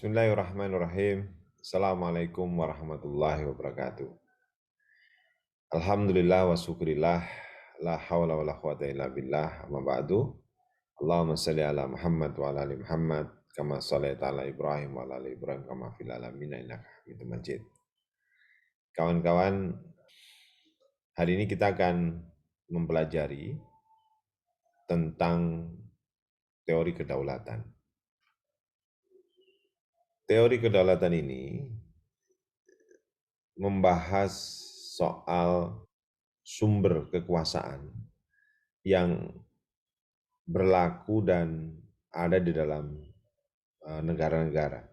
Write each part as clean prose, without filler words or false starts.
Bismillahirrahmanirrahim. Assalamualaikum warahmatullahi wabarakatuh. Alhamdulillah wa syukurillah. La hawla wa la quwata illa billah. Amma ba'du. Allahumma salli ala Muhammad wa ala ali Muhammad. Kama sallaita ala Ibrahim wa ala ali Ibrahim. Kama fil alamin innaka hamidum majid. Kawan-kawan, hari ini kita akan mempelajari tentang teori kedaulatan. Teori kedaulatan ini membahas soal sumber kekuasaan yang berlaku dan ada di dalam negara-negara.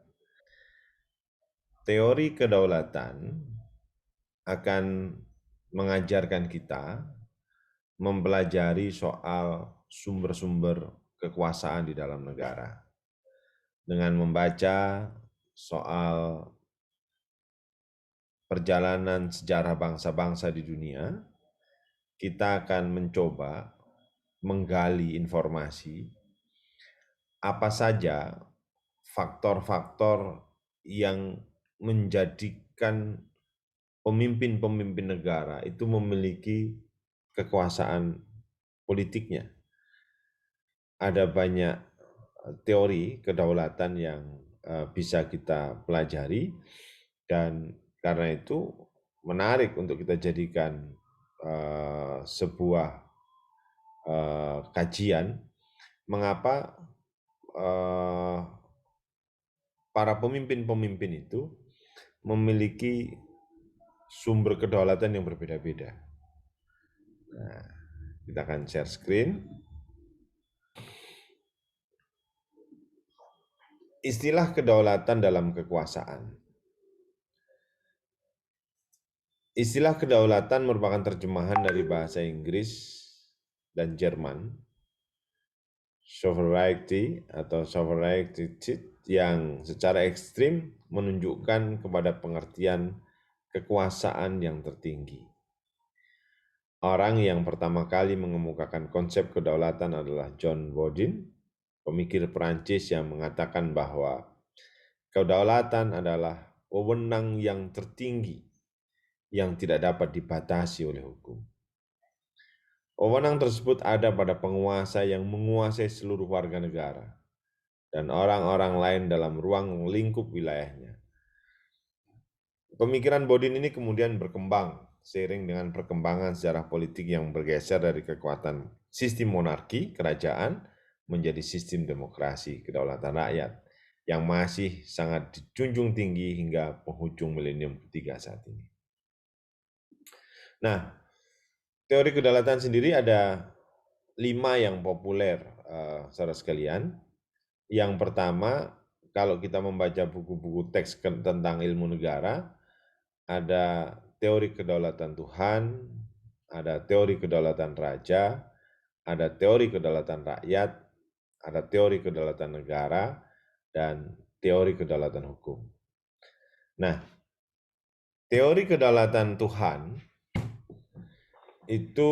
Teori kedaulatan akan mengajarkan kita mempelajari soal sumber-sumber kekuasaan di dalam negara. Dengan membaca soal perjalanan sejarah bangsa-bangsa di dunia, kita akan mencoba menggali informasi apa saja faktor-faktor yang menjadikan pemimpin-pemimpin negara itu memiliki kekuasaan politiknya. Ada banyak teori kedaulatan yang bisa kita pelajari, dan karena itu menarik untuk kita jadikan sebuah kajian mengapa para pemimpin-pemimpin itu memiliki sumber kedaulatan yang berbeda-beda. Nah, kita akan share screen. Istilah kedaulatan dalam kekuasaan. Istilah kedaulatan merupakan terjemahan dari bahasa Inggris dan Jerman, sovereignty atau sovereignty, yang secara ekstrim menunjukkan kepada pengertian kekuasaan yang tertinggi. Orang yang pertama kali mengemukakan konsep kedaulatan adalah John Bodin, pemikir Perancis yang mengatakan bahwa kedaulatan adalah wewenang yang tertinggi yang tidak dapat dibatasi oleh hukum. Wewenang tersebut ada pada penguasa yang menguasai seluruh warga negara dan orang-orang lain dalam ruang lingkup wilayahnya. Pemikiran Bodin ini kemudian berkembang seiring dengan perkembangan sejarah politik yang bergeser dari kekuatan sistem monarki, kerajaan, menjadi sistem demokrasi, kedaulatan rakyat, yang masih sangat dijunjung tinggi hingga penghujung milenium ketiga saat ini. Nah, teori kedaulatan sendiri ada 5 yang populer, saudara sekalian. Yang pertama, kalau kita membaca buku-buku teks tentang ilmu negara, ada teori kedaulatan Tuhan, ada teori kedaulatan raja, ada teori kedaulatan rakyat, ada teori kedaulatan negara, dan teori kedaulatan hukum. Nah, teori kedaulatan Tuhan itu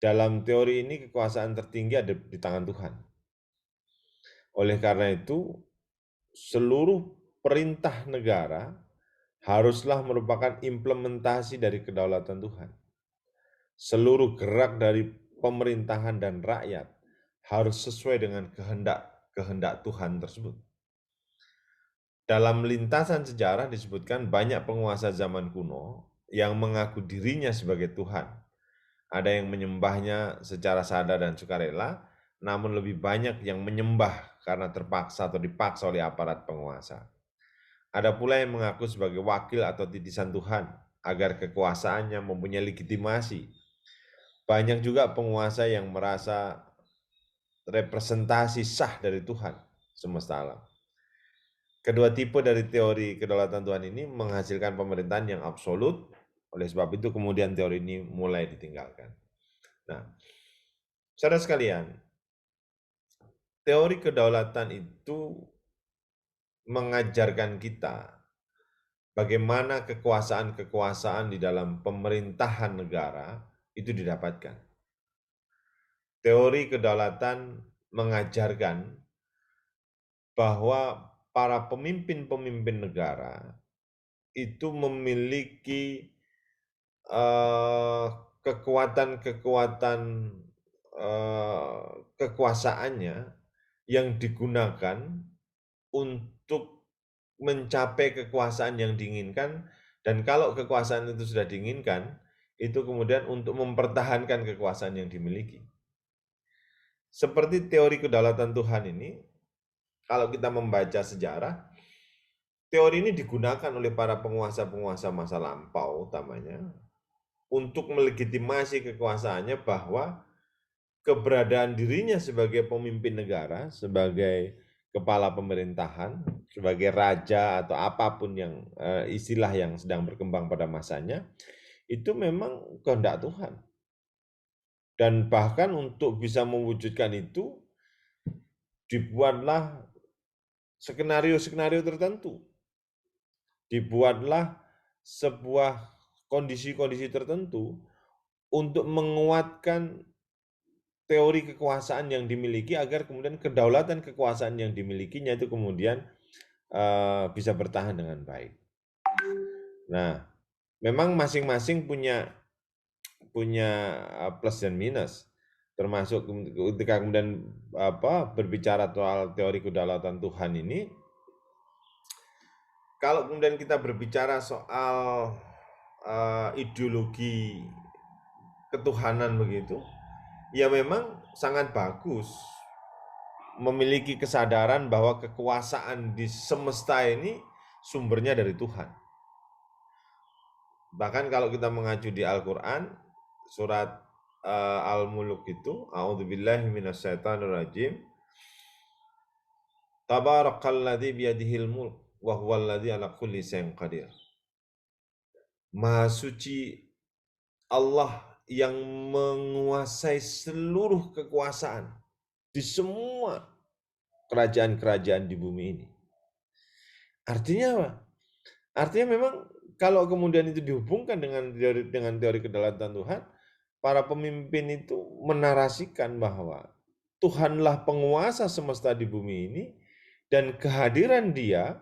dalam teori ini kekuasaan tertinggi ada di tangan Tuhan. Oleh karena itu, seluruh perintah negara haruslah merupakan implementasi dari kedaulatan Tuhan. Seluruh gerak dari pemerintahan dan rakyat harus sesuai dengan kehendak Tuhan tersebut. Dalam lintasan sejarah disebutkan banyak penguasa zaman kuno yang mengaku dirinya sebagai Tuhan. Ada yang menyembahnya secara sadar dan sukarela, namun lebih banyak yang menyembah karena terpaksa atau dipaksa oleh aparat penguasa. Ada pula yang mengaku sebagai wakil atau titisan Tuhan agar kekuasaannya mempunyai legitimasi. Banyak juga penguasa yang merasa representasi sah dari Tuhan semesta alam. Kedua tipe dari teori kedaulatan Tuhan ini menghasilkan pemerintahan yang absolut, oleh sebab itu kemudian teori ini mulai ditinggalkan. Nah, saudara sekalian, teori kedaulatan itu mengajarkan kita bagaimana kekuasaan-kekuasaan di dalam pemerintahan negara itu didapatkan. teori kedaulatan mengajarkan bahwa para pemimpin-pemimpin negara itu memiliki kekuatan-kekuatan kekuasaannya yang digunakan untuk mencapai kekuasaan yang diinginkan, dan kalau kekuasaan itu sudah diinginkan, itu kemudian untuk mempertahankan kekuasaan yang dimiliki. Seperti teori kedaulatan Tuhan ini, kalau kita membaca sejarah, teori ini digunakan oleh para penguasa-penguasa masa lampau utamanya untuk melegitimasi kekuasaannya, bahwa keberadaan dirinya sebagai pemimpin negara, sebagai kepala pemerintahan, sebagai raja atau apapun yang istilah yang sedang berkembang pada masanya, itu memang kehendak Tuhan. Dan bahkan untuk bisa mewujudkan itu, dibuatlah skenario-skenario tertentu. Dibuatlah sebuah kondisi-kondisi tertentu untuk menguatkan teori kekuasaan yang dimiliki, agar kemudian kedaulatan kekuasaan yang dimilikinya itu kemudian bisa bertahan dengan baik. Nah, memang masing-masing punya plus dan minus, termasuk ketika kemudian berbicara soal teori kedaulatan Tuhan ini. Kalau kemudian kita berbicara soal ideologi ketuhanan begitu, ya memang sangat bagus memiliki kesadaran bahwa kekuasaan di semesta ini sumbernya dari Tuhan. Bahkan kalau kita mengacu di Al-Quran, surat Al-Mulk itu, a'udzubillahi minasyaitonirrajim, tabarakalladzi biyadihil mulk wa huwallazi ala kulli syai'in qadir. Maha suci Allah yang menguasai seluruh kekuasaan di semua kerajaan-kerajaan di bumi ini. Artinya apa? Artinya memang kalau kemudian itu dihubungkan dengan teori kedaulatan Tuhan, para pemimpin itu menarasikan bahwa Tuhanlah penguasa semesta di bumi ini, dan kehadiran Dia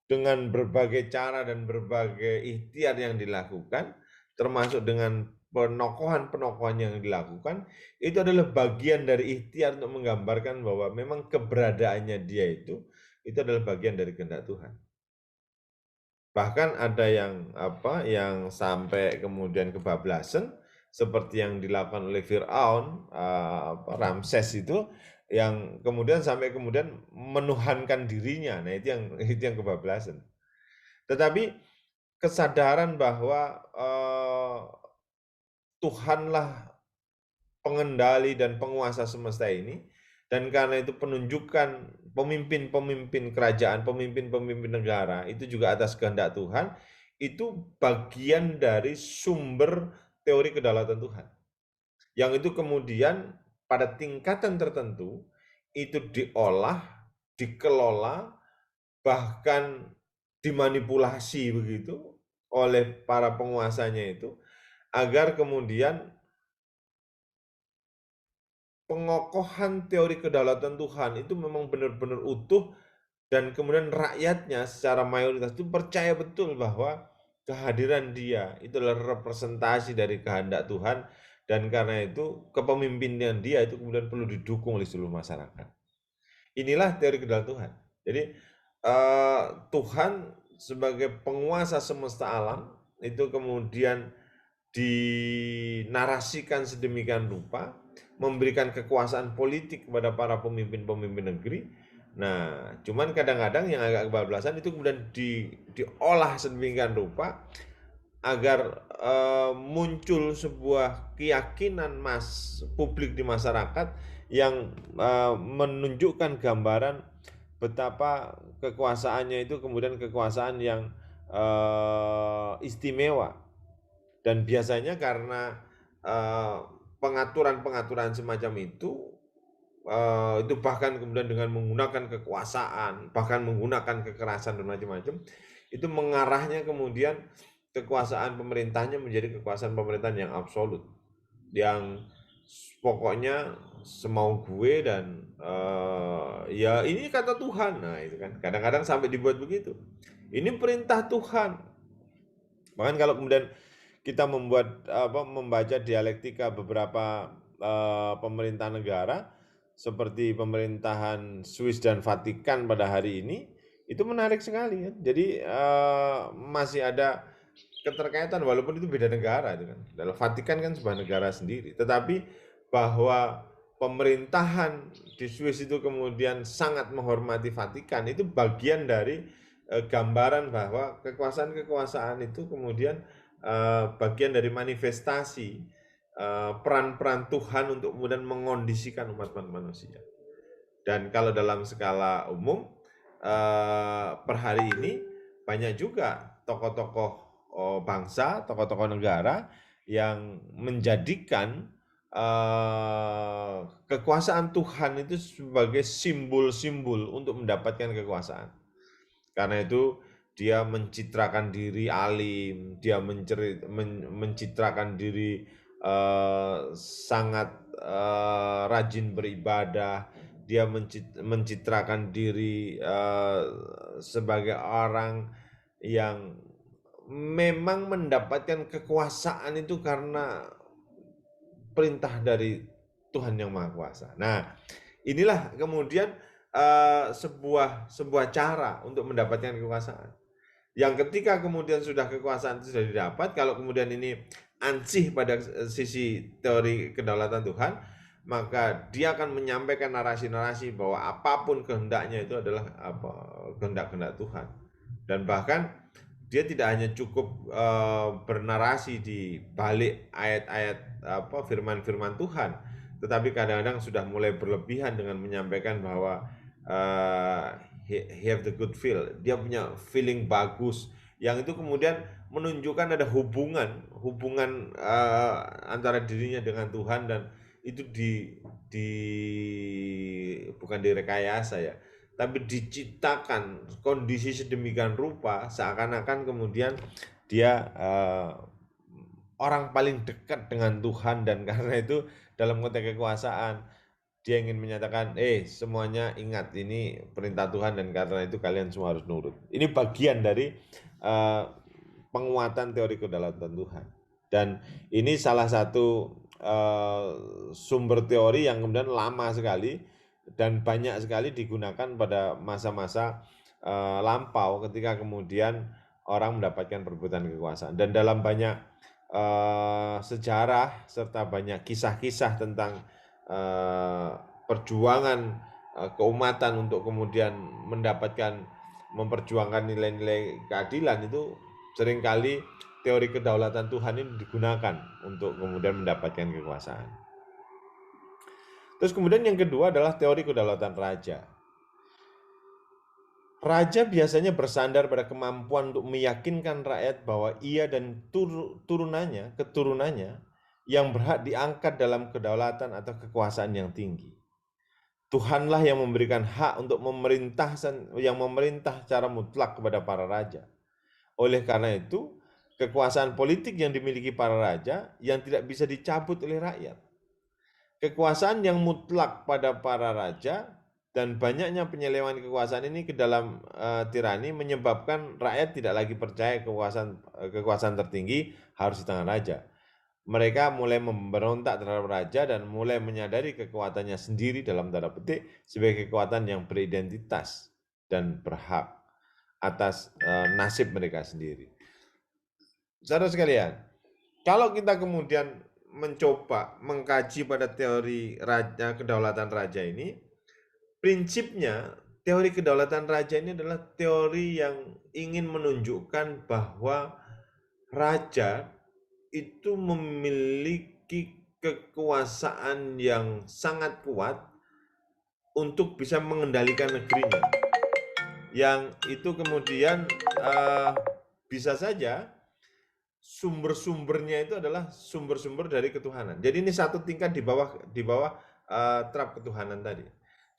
dengan berbagai cara dan berbagai ikhtiar yang dilakukan, termasuk dengan penokohan-penokohan yang dilakukan, itu adalah bagian dari ikhtiar untuk menggambarkan bahwa memang keberadaannya Dia itu adalah bagian dari kehendak Tuhan. Bahkan ada yang sampai kemudian kebablasan, seperti yang dilakukan oleh Fir'aun, Ramses itu, yang kemudian sampai kemudian menuhankan dirinya. Nah, itu yang kebablasan. Tetapi kesadaran bahwa Tuhanlah pengendali dan penguasa semesta ini, dan karena itu penunjukan pemimpin-pemimpin kerajaan, pemimpin-pemimpin negara itu juga atas kehendak Tuhan, itu bagian dari sumber teori kedaulatan Tuhan. Yang itu kemudian pada tingkatan tertentu itu diolah, dikelola, bahkan dimanipulasi begitu oleh para penguasanya itu, agar kemudian pengokohan teori kedaulatan Tuhan itu memang benar-benar utuh, dan kemudian rakyatnya secara mayoritas itu percaya betul bahwa kehadiran Dia itu adalah representasi dari kehendak Tuhan, dan karena itu kepemimpinan Dia itu kemudian perlu didukung oleh seluruh masyarakat. Inilah teori kedaulatan Tuhan. Jadi Tuhan sebagai penguasa semesta alam itu kemudian dinarasikan sedemikian rupa, memberikan kekuasaan politik kepada para pemimpin-pemimpin negeri. Nah, cuman kadang-kadang yang agak kebablasan itu kemudian diolah sedemikian rupa agar muncul sebuah keyakinan publik di masyarakat yang menunjukkan gambaran betapa kekuasaannya itu kemudian kekuasaan yang istimewa. Dan biasanya karena pengaturan-pengaturan semacam itu bahkan kemudian dengan menggunakan kekuasaan, bahkan menggunakan kekerasan dan macam-macam, itu mengarahnya kemudian kekuasaan pemerintahnya menjadi kekuasaan pemerintahan yang absolut, yang pokoknya semau gue dan ya ini kata Tuhan. Nah itu kan kadang-kadang sampai dibuat begitu. Ini perintah Tuhan. Bahkan kalau kemudian kita membaca dialektika beberapa pemerintah negara seperti pemerintahan Swiss dan Vatikan pada hari ini, itu menarik sekali ya. Jadi masih ada keterkaitan walaupun itu beda negara itu kan. Dalam Vatikan kan sebuah negara sendiri, tetapi bahwa pemerintahan di Swiss itu kemudian sangat menghormati Vatikan itu bagian dari gambaran bahwa kekuasaan-kekuasaan itu kemudian bagian dari manifestasi peran-peran Tuhan untuk kemudian mengondisikan umat manusia. Dan kalau dalam skala umum per hari ini banyak juga tokoh-tokoh bangsa, tokoh-tokoh negara yang menjadikan kekuasaan Tuhan itu sebagai simbol-simbol untuk mendapatkan kekuasaan. Karena itu dia mencitrakan diri alim, dia mencitrakan diri sangat rajin beribadah, dia mencitrakan diri sebagai orang yang memang mendapatkan kekuasaan itu karena perintah dari Tuhan yang Maha Kuasa. Nah, inilah kemudian sebuah cara untuk mendapatkan kekuasaan. Yang ketika kemudian sudah kekuasaan itu sudah didapat, kalau kemudian ini ansih pada sisi teori kedaulatan Tuhan, maka dia akan menyampaikan narasi-narasi bahwa apapun kehendaknya itu adalah kehendak-kehendak Tuhan. Dan bahkan dia tidak hanya cukup bernarasi di balik ayat-ayat firman-firman Tuhan, tetapi kadang-kadang sudah mulai berlebihan dengan menyampaikan bahwa he have the good feel, dia punya feeling bagus, yang itu kemudian menunjukkan ada hubungan antara dirinya dengan Tuhan, dan itu bukan direkayasa ya, tapi diciptakan kondisi sedemikian rupa seakan-akan kemudian dia orang paling dekat dengan Tuhan, dan karena itu dalam konteks kekuasaan dia ingin menyatakan, semuanya ingat ini perintah Tuhan dan karena itu kalian semua harus nurut. Ini bagian dari penguatan teori kedaulatan Tuhan. Dan ini salah satu sumber teori yang kemudian lama sekali dan banyak sekali digunakan pada masa-masa lampau ketika kemudian orang mendapatkan perebutan kekuasaan. Dan dalam banyak sejarah serta banyak kisah-kisah tentang perjuangan keumatan untuk kemudian memperjuangkan nilai-nilai keadilan, itu seringkali teori kedaulatan Tuhan ini digunakan untuk kemudian mendapatkan kekuasaan. Terus kemudian yang kedua adalah teori kedaulatan raja. Raja biasanya bersandar pada kemampuan untuk meyakinkan rakyat bahwa ia dan keturunannya yang berhak diangkat dalam kedaulatan atau kekuasaan yang tinggi. Tuhanlah yang memberikan hak untuk memerintah secara mutlak kepada para raja. Oleh karena itu, kekuasaan politik yang dimiliki para raja yang tidak bisa dicabut oleh rakyat. Kekuasaan yang mutlak pada para raja dan banyaknya penyelewengan kekuasaan ini ke dalam tirani menyebabkan rakyat tidak lagi percaya kekuasaan tertinggi harus di tangan raja. Mereka mulai memberontak terhadap raja dan mulai menyadari kekuatannya sendiri dalam tanda petik sebagai kekuatan yang beridentitas dan berhak atas nasib mereka sendiri. Saudara sekalian, kalau kita kemudian mencoba mengkaji pada teori kedaulatan raja ini, prinsipnya teori kedaulatan raja ini adalah teori yang ingin menunjukkan bahwa raja itu memiliki kekuasaan yang sangat kuat untuk bisa mengendalikan negerinya. Yang itu kemudian bisa saja sumber-sumbernya itu adalah sumber-sumber dari ketuhanan. Jadi ini satu tingkat di bawah trap ketuhanan tadi.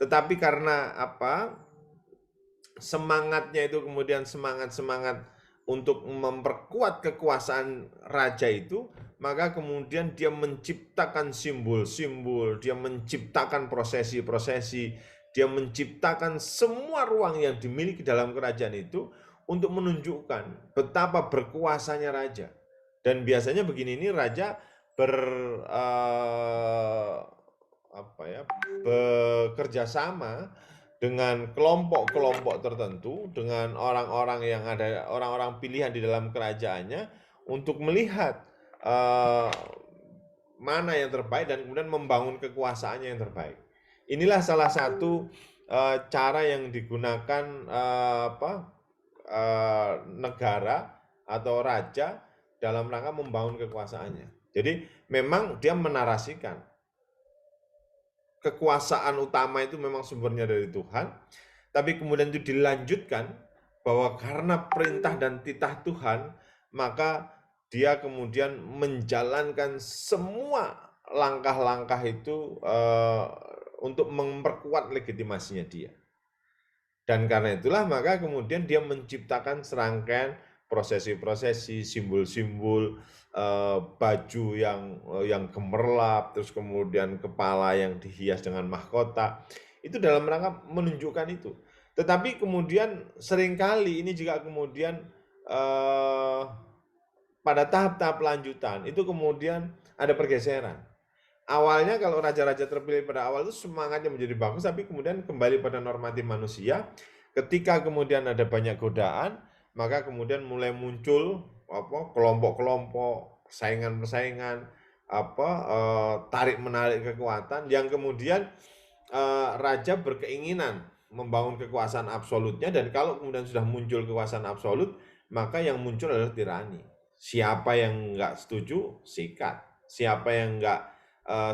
Tetapi karena semangatnya itu kemudian semangat untuk memperkuat kekuasaan raja itu, maka kemudian dia menciptakan simbol-simbol, dia menciptakan prosesi-prosesi, dia menciptakan semua ruang yang dimiliki dalam kerajaan itu untuk menunjukkan betapa berkuasanya raja. Dan biasanya begini, ini raja ber eh, apa ya, bekerja sama dengan kelompok-kelompok tertentu, dengan orang-orang yang ada, orang-orang pilihan di dalam kerajaannya untuk melihat eh, mana yang terbaik dan kemudian membangun kekuasaannya yang terbaik. Inilah salah satu cara yang digunakan negara atau raja dalam rangka membangun kekuasaannya. Jadi memang dia menarasikan kekuasaan utama itu memang sumbernya dari Tuhan, tapi kemudian itu dilanjutkan bahwa karena perintah dan titah Tuhan, maka dia kemudian menjalankan semua langkah-langkah itu untuk memperkuat legitimasinya dia. Dan karena itulah maka kemudian dia menciptakan serangkaian prosesi-prosesi, simbol-simbol, baju yang gemerlap, terus kemudian kepala yang dihias dengan mahkota. Itu dalam rangka menunjukkan itu. Tetapi kemudian seringkali ini juga kemudian pada tahap-tahap lanjutan itu kemudian ada pergeseran. Awalnya kalau raja-raja terpilih pada awal itu semangatnya menjadi bagus, tapi kemudian kembali pada normatif manusia. Ketika kemudian ada banyak godaan, maka kemudian mulai muncul kelompok-kelompok, persaingan-persaingan, tarik menarik kekuatan yang kemudian raja berkeinginan membangun kekuasaan absolutnya, dan kalau kemudian sudah muncul kekuasaan absolut, maka yang muncul adalah tirani. Siapa yang nggak setuju, sikat. Siapa yang nggak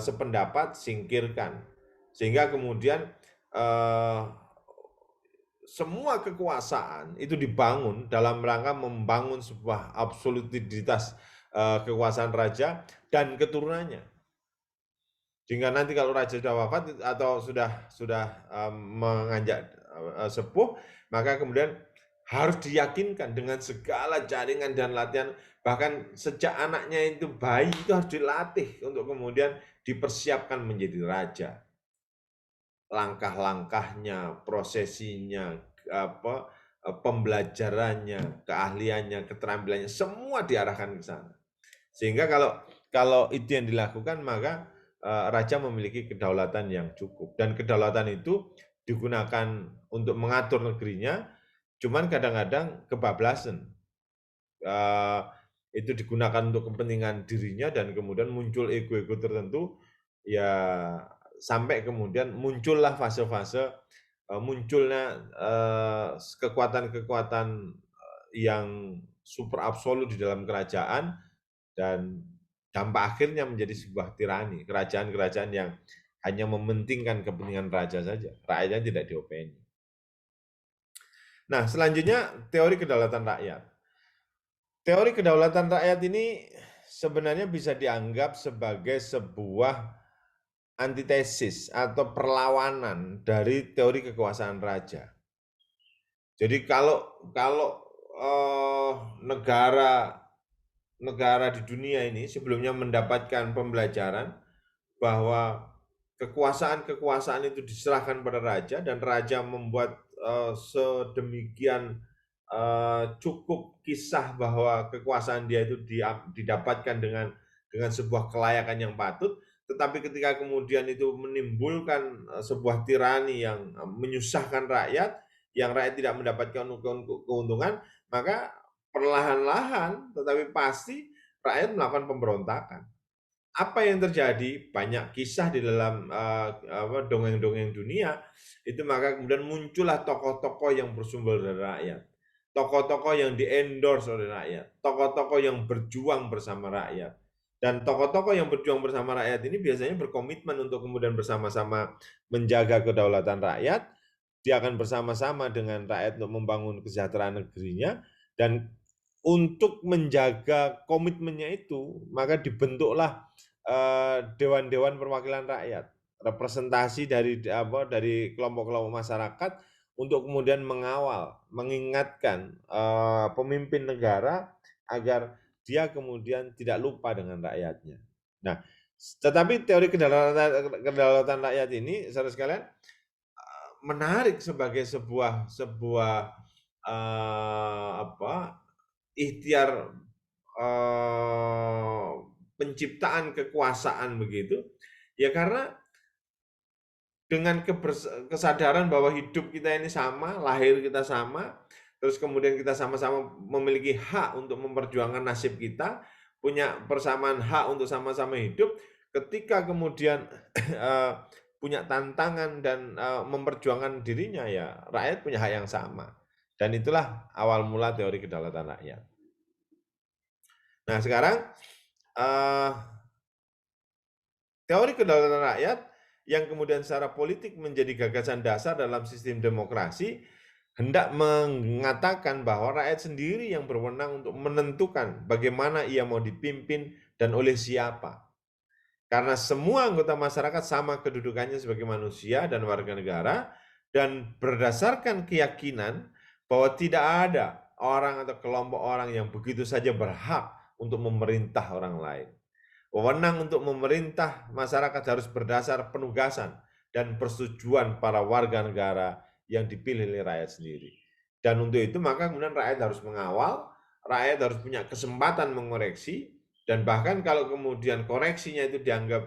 sependapat, singkirkan. Sehingga kemudian semua kekuasaan itu dibangun dalam rangka membangun sebuah absolutiditas kekuasaan raja dan keturunannya. Sehingga nanti kalau raja sudah wafat atau sudah menganjak sepuh, maka kemudian harus diyakinkan dengan segala jaringan dan latihan, bahkan sejak anaknya itu bayi itu harus dilatih untuk kemudian dipersiapkan menjadi raja. Langkah-langkahnya, prosesinya, pembelajarannya, keahliannya, keterampilannya, semua diarahkan ke sana. Sehingga kalau itu yang dilakukan, maka raja memiliki kedaulatan yang cukup, dan kedaulatan itu digunakan untuk mengatur negerinya. Cuman kadang-kadang kebablasan, itu digunakan untuk kepentingan dirinya dan kemudian muncul ego-ego tertentu, ya sampai kemudian muncullah fase-fase munculnya kekuatan-kekuatan yang super absolut di dalam kerajaan, dan dampak akhirnya menjadi sebuah tirani, kerajaan-kerajaan yang hanya mementingkan kepentingan raja saja, rakyatnya tidak diopeni. Nah, selanjutnya teori kedaulatan rakyat. Teori kedaulatan rakyat ini sebenarnya bisa dianggap sebagai sebuah antitesis atau perlawanan dari teori kekuasaan raja. Jadi kalau negara di dunia ini sebelumnya mendapatkan pembelajaran bahwa kekuasaan-kekuasaan itu diserahkan pada raja, dan raja membuat sedemikian cukup kisah bahwa kekuasaan dia itu didapatkan dengan sebuah kelayakan yang patut, tetapi ketika kemudian itu menimbulkan sebuah tirani yang menyusahkan rakyat, yang rakyat tidak mendapatkan keuntungan, maka perlahan-lahan tetapi pasti rakyat melakukan pemberontakan. Apa yang terjadi? Banyak kisah di dalam dongeng-dongeng dunia itu, maka kemudian muncullah tokoh-tokoh yang bersumber dari rakyat, tokoh-tokoh yang di-endorse oleh rakyat, tokoh-tokoh yang berjuang bersama rakyat. Dan tokoh-tokoh yang berjuang bersama rakyat ini biasanya berkomitmen untuk kemudian bersama-sama menjaga kedaulatan rakyat. Dia akan bersama-sama dengan rakyat untuk membangun kesejahteraan negerinya, dan untuk menjaga komitmennya itu, maka dibentuklah dewan-dewan perwakilan rakyat, representasi dari kelompok-kelompok masyarakat untuk kemudian mengawal, mengingatkan pemimpin negara agar dia kemudian tidak lupa dengan rakyatnya. Nah, tetapi teori kedaulatan rakyat ini, saudara sekalian, menarik sebagai sebuah ikhtiar penciptaan kekuasaan begitu, ya karena dengan kesadaran bahwa hidup kita ini sama, lahir kita sama, terus kemudian kita sama-sama memiliki hak untuk memperjuangkan nasib kita, punya persamaan hak untuk sama-sama hidup, ketika kemudian punya tantangan dan memperjuangkan dirinya, ya rakyat punya hak yang sama. Dan itulah awal mula teori kedaulatan rakyat. Nah sekarang teori kedaulatan rakyat yang kemudian secara politik menjadi gagasan dasar dalam sistem demokrasi hendak mengatakan bahwa rakyat sendiri yang berwenang untuk menentukan bagaimana ia mau dipimpin dan oleh siapa. Karena semua anggota masyarakat sama kedudukannya sebagai manusia dan warga negara, dan berdasarkan keyakinan bahwa tidak ada orang atau kelompok orang yang begitu saja berhak untuk memerintah orang lain. Wewenang untuk memerintah masyarakat harus berdasar penugasan dan persetujuan para warga negara yang dipilih oleh rakyat sendiri. Dan untuk itu maka kemudian rakyat harus mengawal, rakyat harus punya kesempatan mengoreksi, dan bahkan kalau kemudian koreksinya itu dianggap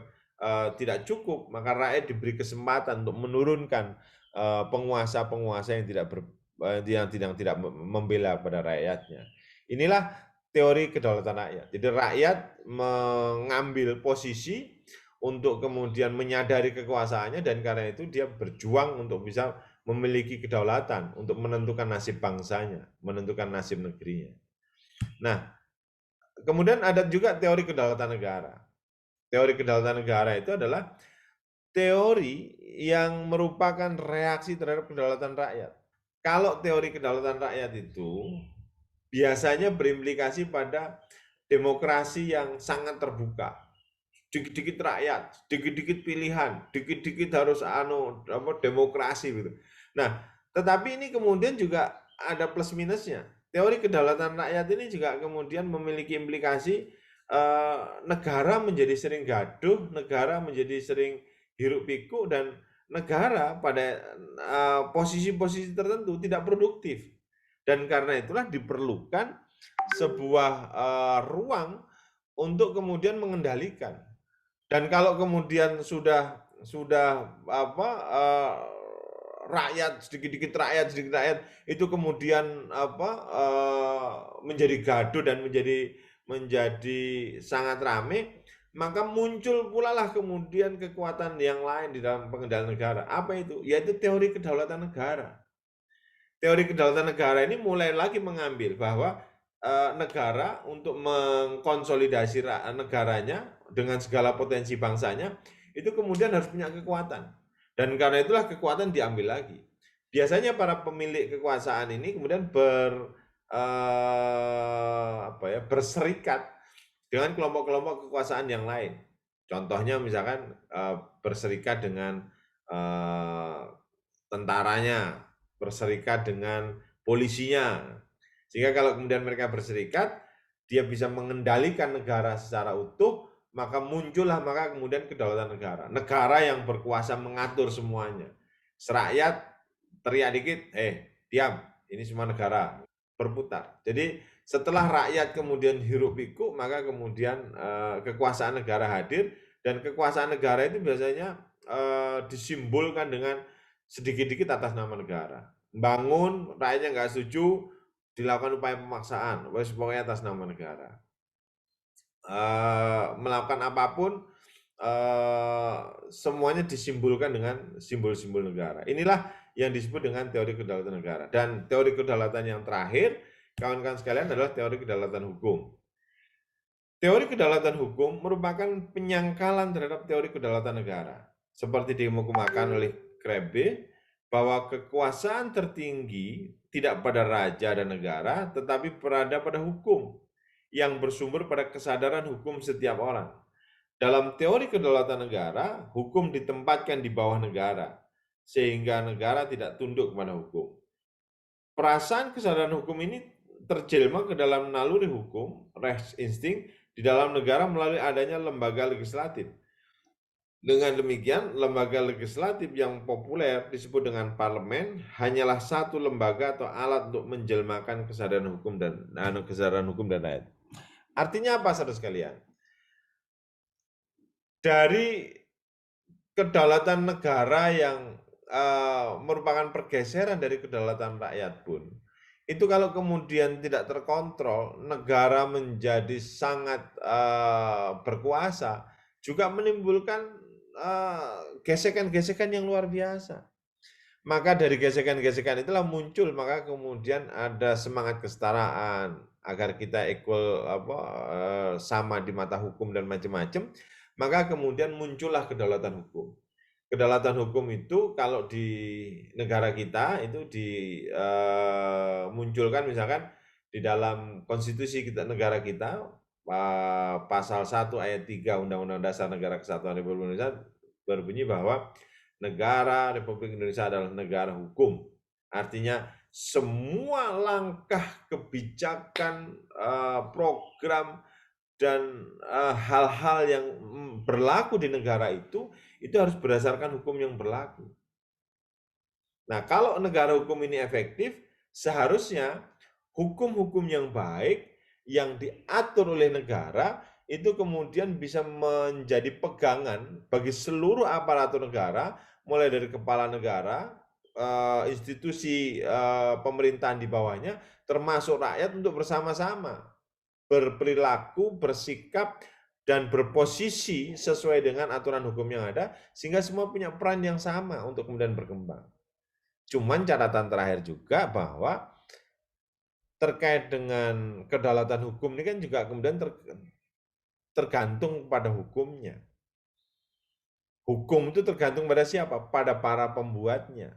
tidak cukup, maka rakyat diberi kesempatan untuk menurunkan penguasa-penguasa yang tidak membela pada rakyatnya. Inilah teori kedaulatan rakyat. Jadi rakyat mengambil posisi untuk kemudian menyadari kekuasaannya, dan karena itu dia berjuang untuk bisa memiliki kedaulatan, untuk menentukan nasib bangsanya, menentukan nasib negerinya. Nah, kemudian ada juga teori kedaulatan negara. Teori kedaulatan negara itu adalah teori yang merupakan reaksi terhadap kedaulatan rakyat. Kalau teori kedaulatan rakyat itu biasanya berimplikasi pada demokrasi yang sangat terbuka. Dikit-dikit rakyat, dikit-dikit pilihan, dikit-dikit harus demokrasi gitu. Nah, tetapi ini kemudian juga ada plus minusnya. Teori kedaulatan rakyat ini juga kemudian memiliki implikasi negara menjadi sering gaduh, negara menjadi sering hiruk pikuk, dan negara pada posisi-posisi tertentu tidak produktif. Dan karena itulah diperlukan sebuah ruang untuk kemudian mengendalikan. Dan kalau kemudian sudah rakyat sedikit rakyat itu kemudian menjadi gaduh dan menjadi sangat ramai, maka muncul pula lah kemudian kekuatan yang lain di dalam pengendalian negara. Apa itu? Yaitu teori kedaulatan negara. Teori kedaulatan negara ini mulai lagi mengambil bahwa negara untuk mengkonsolidasi negaranya dengan segala potensi bangsanya itu kemudian harus punya kekuatan, dan karena itulah kekuatan diambil lagi. Biasanya para pemilik kekuasaan ini kemudian berserikat dengan kelompok-kelompok kekuasaan yang lain. Contohnya misalkan berserikat dengan tentaranya, berserikat dengan polisinya, sehingga kalau kemudian mereka berserikat, dia bisa mengendalikan negara secara utuh, maka kemudian kedaulatan negara. Negara yang berkuasa mengatur semuanya. Serakyat teriak dikit, diam, ini semua negara, berputar. Jadi setelah rakyat kemudian hiruk pikuk, maka kemudian kekuasaan negara hadir, dan kekuasaan negara itu biasanya disimbolkan dengan sedikit-dikit atas nama negara. Bangun, rakyatnya nggak setuju, dilakukan upaya pemaksaan, pokoknya atas nama negara. Melakukan apapun, semuanya disimbolkan dengan simbol-simbol negara. Inilah yang disebut dengan teori kedaulatan negara. Dan teori kedaulatan yang terakhir, kawan-kawan sekalian, adalah teori kedaulatan hukum. Teori kedaulatan hukum merupakan penyangkalan terhadap teori kedaulatan negara. Seperti dikemukakan oleh Krabbe, bahwa kekuasaan tertinggi tidak pada raja dan negara, tetapi berada pada hukum yang bersumber pada kesadaran hukum setiap orang. Dalam teori kedaulatan negara, hukum ditempatkan di bawah negara, sehingga negara tidak tunduk kepada hukum. Perasaan kesadaran hukum ini terjelma ke dalam naluri hukum, Rechtsinsting di dalam negara melalui adanya lembaga legislatif. Dengan demikian, lembaga legislatif yang populer disebut dengan parlemen hanyalah satu lembaga atau alat untuk menjelmakan kesadaran hukum dan rakyat. Artinya apa, saudara sekalian? Dari kedaulatan negara yang merupakan pergeseran dari kedaulatan rakyat pun, itu kalau kemudian tidak terkontrol, negara menjadi sangat berkuasa, juga menimbulkan gesekan-gesekan yang luar biasa. Maka dari gesekan-gesekan itulah muncul, maka kemudian ada semangat kesetaraan agar kita equal sama di mata hukum dan macam-macam. Maka kemudian muncullah kedaulatan hukum. Kedaulatan hukum itu kalau di negara kita itu dimunculkan misalkan di dalam konstitusi negara kita, pasal 1 ayat 3 Undang-Undang Dasar Negara Kesatuan Republik Indonesia berbunyi bahwa negara Republik Indonesia adalah negara hukum. Artinya semua langkah kebijakan, program, dan hal-hal yang berlaku di negara itu harus berdasarkan hukum yang berlaku. Nah, kalau negara hukum ini efektif, seharusnya hukum-hukum yang baik yang diatur oleh negara itu kemudian bisa menjadi pegangan bagi seluruh aparatur negara, mulai dari kepala negara, institusi pemerintahan di bawahnya, termasuk rakyat, untuk bersama-sama berperilaku, bersikap, dan berposisi sesuai dengan aturan hukum yang ada, sehingga semua punya peran yang sama untuk kemudian berkembang. Cuman catatan terakhir juga bahwa terkait dengan kedaulatan hukum ini kan juga kemudian tergantung pada hukumnya. Hukum itu tergantung pada siapa? Pada para pembuatnya.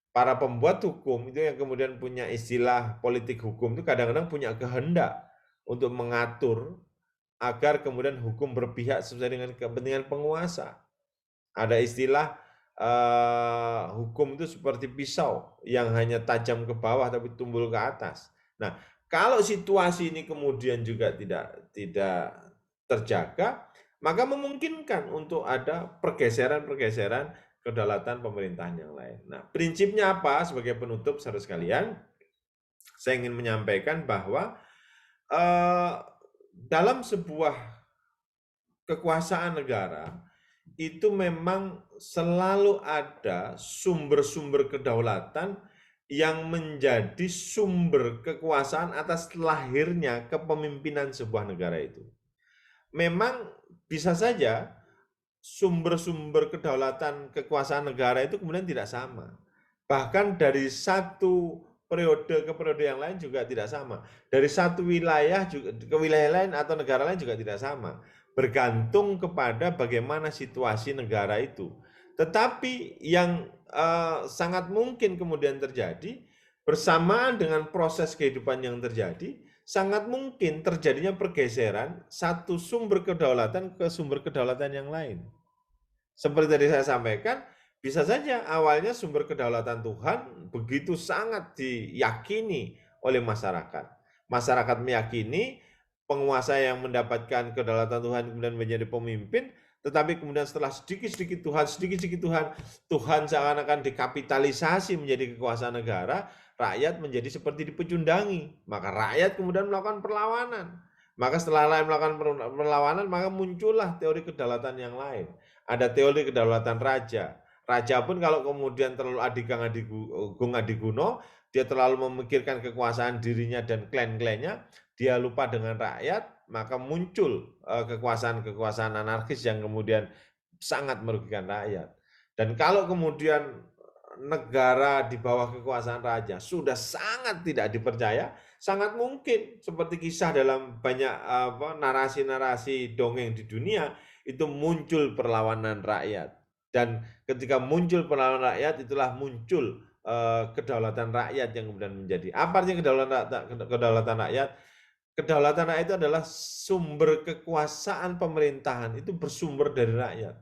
Para pembuat hukum itu yang kemudian punya istilah politik hukum itu kadang-kadang punya kehendak untuk mengatur agar kemudian hukum berpihak sesuai dengan kepentingan penguasa. Ada istilah hukum itu seperti pisau yang hanya tajam ke bawah tapi tumbul ke atas. Nah, kalau situasi ini kemudian juga tidak terjaga, maka memungkinkan untuk ada pergeseran-pergeseran kedaulatan pemerintahan yang lain. Nah, prinsipnya apa? Sebagai penutup, saudara sekalian, saya ingin menyampaikan bahwa dalam sebuah kekuasaan negara itu memang selalu ada sumber-sumber kedaulatan yang menjadi sumber kekuasaan atas lahirnya kepemimpinan sebuah negara itu. Memang bisa saja sumber-sumber kedaulatan kekuasaan negara itu kemudian tidak sama. Bahkan dari satu periode ke periode yang lain juga tidak sama. Dari satu wilayah juga ke wilayah lain atau negara lain juga tidak sama. Bergantung kepada bagaimana situasi negara itu. Tetapi yang sangat mungkin kemudian terjadi bersamaan dengan proses kehidupan yang terjadi, sangat mungkin terjadinya pergeseran satu sumber kedaulatan ke sumber kedaulatan yang lain. Seperti tadi saya sampaikan, bisa saja awalnya sumber kedaulatan Tuhan begitu sangat diyakini oleh masyarakat. Masyarakat meyakini penguasa yang mendapatkan kedaulatan Tuhan kemudian menjadi pemimpin, tetapi kemudian setelah sedikit-sedikit Tuhan, Tuhan seakan-akan dikapitalisasi menjadi kekuasaan negara, rakyat menjadi seperti dipecundangi. Maka rakyat kemudian melakukan perlawanan. Maka setelah rakyat melakukan perlawanan, maka muncullah teori kedaulatan yang lain. Ada teori kedaulatan raja. Raja pun kalau kemudian terlalu adigang adiguno, dia terlalu memikirkan kekuasaan dirinya dan klan-klannya, dia lupa dengan rakyat, maka muncul kekuasaan-kekuasaan anarkis yang kemudian sangat merugikan rakyat. Dan kalau kemudian negara di bawah kekuasaan raja sudah sangat tidak dipercaya, sangat mungkin seperti kisah dalam banyak narasi-narasi dongeng di dunia, itu muncul perlawanan rakyat. Dan ketika muncul perlawanan rakyat, itulah muncul kedaulatan rakyat yang kemudian menjadi. Apa artinya kedaulatan rakyat? Kedaulatan rakyat itu adalah sumber kekuasaan pemerintahan, itu bersumber dari rakyat.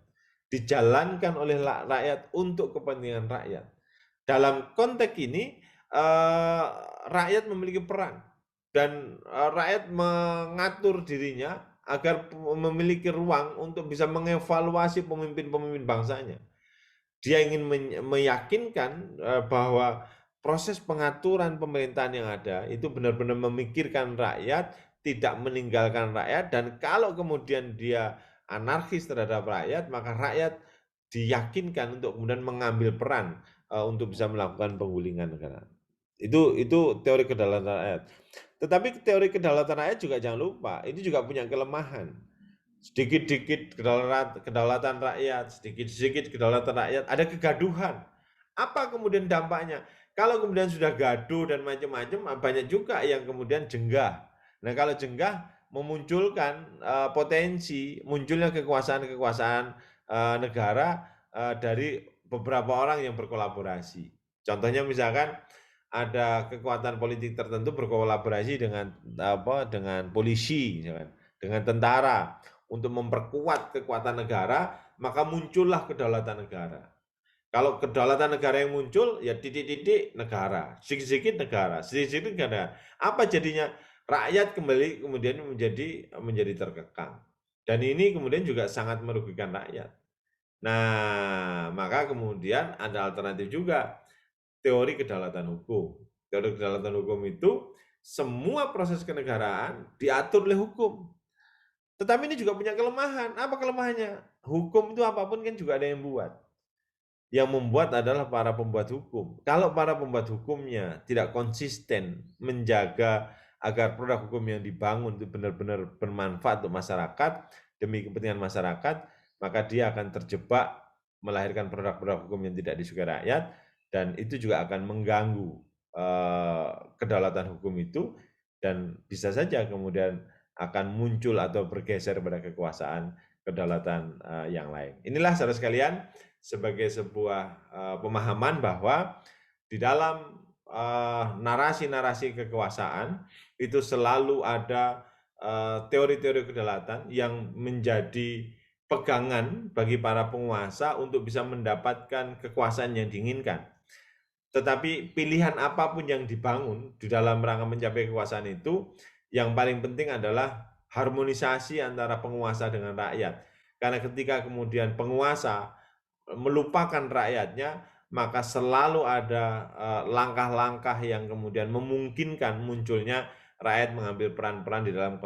Dijalankan oleh rakyat untuk kepentingan rakyat. Dalam konteks ini, rakyat memiliki peran. dan rakyat mengatur dirinya agar memiliki ruang untuk bisa mengevaluasi pemimpin-pemimpin bangsanya. Dia ingin meyakinkan bahwa proses pengaturan pemerintahan yang ada itu benar-benar memikirkan rakyat, tidak meninggalkan rakyat, dan kalau kemudian dia anarkis terhadap rakyat, maka rakyat diyakinkan untuk kemudian mengambil peran untuk bisa melakukan penggulingan negara. Itu teori kedaulatan rakyat. Tetapi teori kedaulatan rakyat juga jangan lupa, ini juga punya kelemahan. Sedikit-sedikit kedaulatan rakyat, sedikit-sedikit kedaulatan rakyat, ada kegaduhan. Apa kemudian dampaknya? Kalau kemudian sudah gaduh dan macam-macam, banyak juga yang kemudian jenggah. Nah, kalau jenggah memunculkan potensi munculnya kekuasaan-kekuasaan negara dari beberapa orang yang berkolaborasi. Contohnya misalkan ada kekuatan politik tertentu berkolaborasi dengan polisi, dengan tentara untuk memperkuat kekuatan negara, maka muncullah kedaulatan negara. Kalau kedaulatan negara yang muncul, ya titik-titik negara, sedikit-sedikit negara, sedikit-sedikit negara. Apa jadinya? Rakyat kembali kemudian menjadi terkekang. Dan ini kemudian juga sangat merugikan rakyat. Nah, maka kemudian ada alternatif juga, teori kedaulatan hukum. Teori kedaulatan hukum itu semua proses kenegaraan diatur oleh hukum. Tetapi ini juga punya kelemahan. Apa kelemahannya? Hukum itu apapun kan juga ada yang buat. Yang membuat adalah para pembuat hukum. Kalau para pembuat hukumnya tidak konsisten menjaga agar produk hukum yang dibangun itu benar-benar bermanfaat untuk masyarakat, demi kepentingan masyarakat, maka dia akan terjebak melahirkan produk-produk hukum yang tidak disukai rakyat, dan itu juga akan mengganggu kedaulatan hukum itu, dan bisa saja kemudian akan muncul atau bergeser pada kekuasaan kedaulatan yang lain. Inilah saudara sekalian, sebagai sebuah pemahaman bahwa di dalam narasi-narasi kekuasaan itu selalu ada teori-teori kedaulatan yang menjadi pegangan bagi para penguasa untuk bisa mendapatkan kekuasaan yang diinginkan. Tetapi pilihan apapun yang dibangun di dalam rangka mencapai kekuasaan itu, yang paling penting adalah harmonisasi antara penguasa dengan rakyat. Karena ketika kemudian penguasa melupakan rakyatnya, maka selalu ada langkah-langkah yang kemudian memungkinkan munculnya rakyat mengambil peran-peran di dalam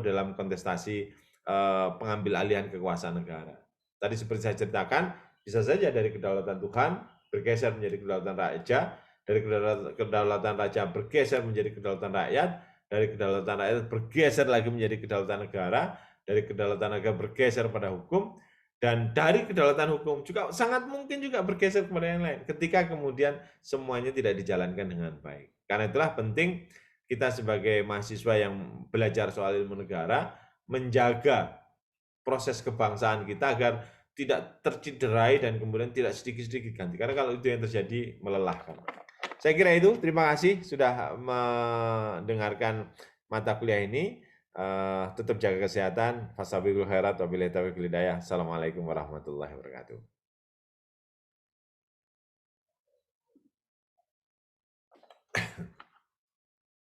dalam kontestasi pengambil alihan kekuasaan negara. Tadi seperti saya ceritakan, bisa saja dari kedaulatan Tuhan bergeser menjadi kedaulatan raja, dari kedaulatan raja bergeser menjadi kedaulatan rakyat, dari kedaulatan rakyat bergeser lagi menjadi kedaulatan negara, dari kedaulatan negara bergeser pada hukum, dan dari kedaulatan hukum juga sangat mungkin juga bergeser kepada yang lain ketika kemudian semuanya tidak dijalankan dengan baik. Karena itulah penting kita sebagai mahasiswa yang belajar soal ilmu negara menjaga proses kebangsaan kita agar tidak tercederai dan kemudian tidak sedikit-sedikit ganti. Karena kalau itu yang terjadi melelahkan. Saya kira itu. Terima kasih sudah mendengarkan mata kuliah ini. Tetap jaga kesehatan. Fastabiqul khairat wabillahi taufiq wal hidayah. Assalamualaikum warahmatullahi wabarakatuh.